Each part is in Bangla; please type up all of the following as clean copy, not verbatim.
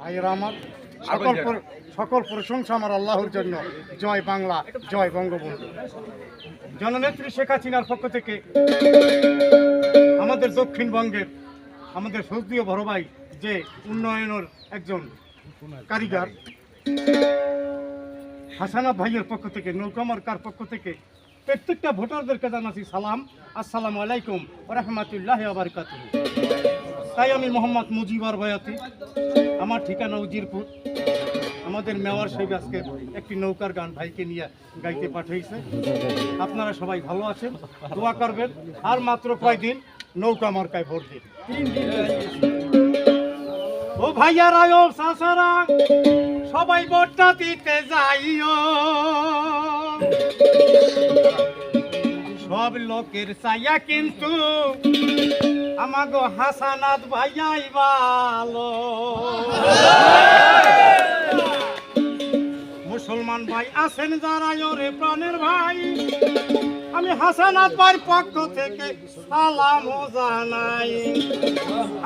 ভাইয়েরা আমার, সকল প্রশংসা আমার আল্লাহর জন্য। জয় বাংলা, জয় বঙ্গবন্ধু। জননেত্রী শেখ হাসিনার পক্ষ থেকে আমাদের দক্ষিণবঙ্গের আমাদের সৌদীয় বড় ভাই যে উন্নয়নের একজন কারিগর হাসানাত ভাইয়ের পক্ষ থেকে, নৌকা মার্কার পক্ষ থেকে প্রত্যেকটা ভোটারদেরকে জানাচ্ছি সালাম, আসসালামু আলাইকুম ওয়া রাহমাতুল্লাহি ওয়া বারাকাতুহু। তাই আমি মোহাম্মদ মুজিবর বয়াতি, আমার ঠিকানা উজিরপুর। আমাদের মেওয়ার সাহেব আজকে একটি নৌকার গান ভাইকে নিয়ে গাইতে পাঠিয়েছে। আপনারা সবাই ভালো আছেন, দোয়া করবেন। আর মাত্র কয়দিন, নৌকা মার্কায় ভোট দিন। ও ভাইয়ারা ও চাচারা, সবাই ভোটটা দিতে যাইও। সব লোকের চাইয়া কিন্তু আমাগো হাসানাত ভাইয়াই ভালো। মুসলমান ভাই আছেন যারা ওরে প্রাণের ভাই, আমি হাসানাত ভাইয়ের পক্ষ থেকে সালাম জানাই।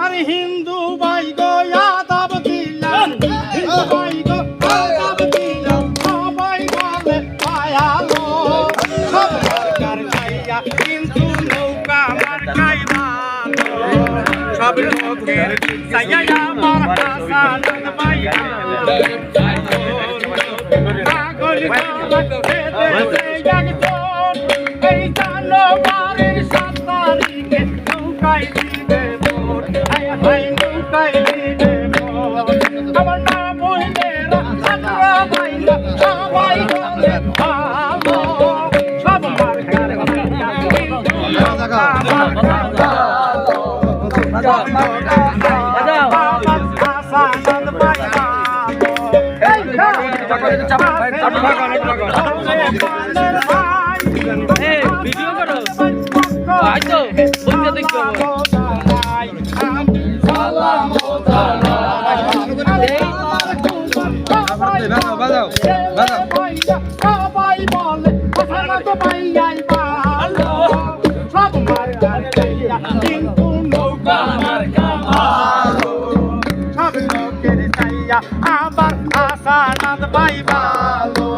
আর হিন্দু ভাই গো আদাব দিলাম, হিন্দু ভাই গো আদাব দিলাম, সবাই বলে ভালো। সব মার্কার চাইয়া কিন্তু নৌকা মার্কাই ভালো। সব লোকের চাইয়া আমার হাসানাত ভাই ভালো। এই জানুয়ারির 7 তারিখে নৌকায় দিবে ভোট, নৌকায় দিবে ভোট। আমার না বইলেরা ছাত্রা ভাইরা সবাই বলে ভালো। সব মার্কার ভিডিও করো, আইতো বলতে দেখো। বাজাও বাজাও সবাই বলে হাসানাত ভাইয়াই ভালো। সব মার্কার চাইয়া কিন্তু নৌকা মার্কা ভালো। সব লোকের চাইয়া আবার হাসানাত ভাই ভালো।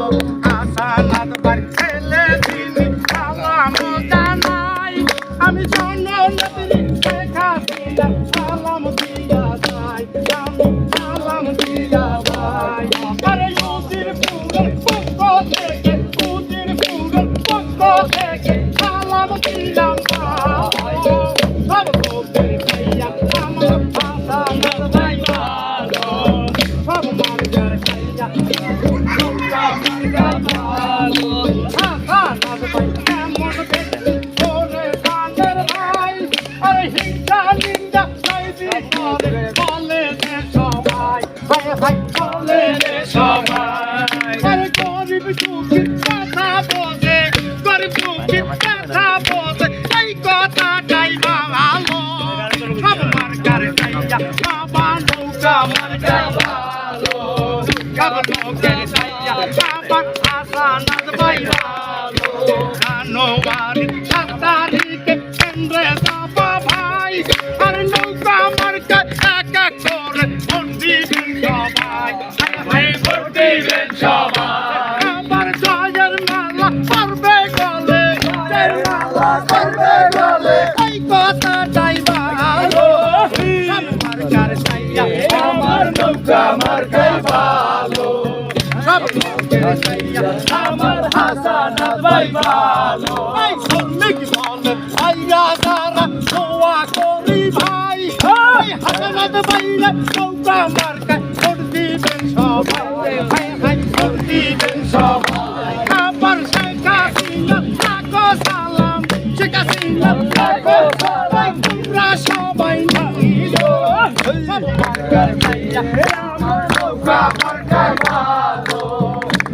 হাসানাত ভাই ছেলে তিনি সালাম জানাই। আমি জননেত্রী শেখ হাসিনা সালাম দিয়া যাই, আমি সালাম দিয়া যাই। আরে উজিরপুরের পক্ষ থেকে, উজিরপুরের পক্ষ থেকে সালাম দিলাম ভালো। সব লোকের চাইয়া আমার হাসানাত ভাই ভালো। সব মার্কার চাইয়া নৌকা মার্কা ভালো। হাসানাত ভাই কেমন দেখতে ওরে প্রাণের ভাই। আরে হিংসা নিন্দা নাই বিপদে বলে যে সবাই, ভাই ভাই বলে রে সবাই। আরে গরিব দুঃখীর কথা বোঝে, গরিব দুঃখীর কথা বোঝে, এই কথাটাই ভালো। সব মার্কার চাইয়া বাবা নৌকা মার্কা ভালো। সব লোকের চাইয়া বাবা হাসানাত ভাই ভালো। জানুয়ারির 7 তারিখে কেন্দ্রে যাবা ভাই। আর নৌকা মার্কা এক এক করে ভোট দিবেন সবাই, ভোট দিবেন সবাই। আবার জয়ের মালা পরবে গলে, জয়ের মালা পরবে গলে, এই কথাটাই ভালো। সব মার্কার চাইয়া আমার নৌকা মার্কাই ভালো। সব লোকের চাইয়া আমার হাসানাত ভাই ভালো। এই শ্রমিক দলের ভাইরা যারা দোয়া করি ভাই, এই হাসানাত ভাইরা নৌকা মার্কায় ভোট দিবেন সবাই, ভোট দিবেন সবাই। আবার শেখ হাসিনা থাকো সালাম, শেখ হাসিনা থাকো সালাম, তোমরা সবাই নিও। সব মার্কার চাইয়া আমার নৌকা মার্কায় ভালো।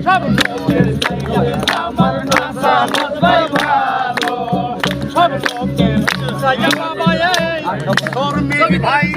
সব লোকের চাইয়া আমার হাসানাত ভাই ভালো। সব লোকের চাইয়া বাবা এই শ্রমিক ভাইরা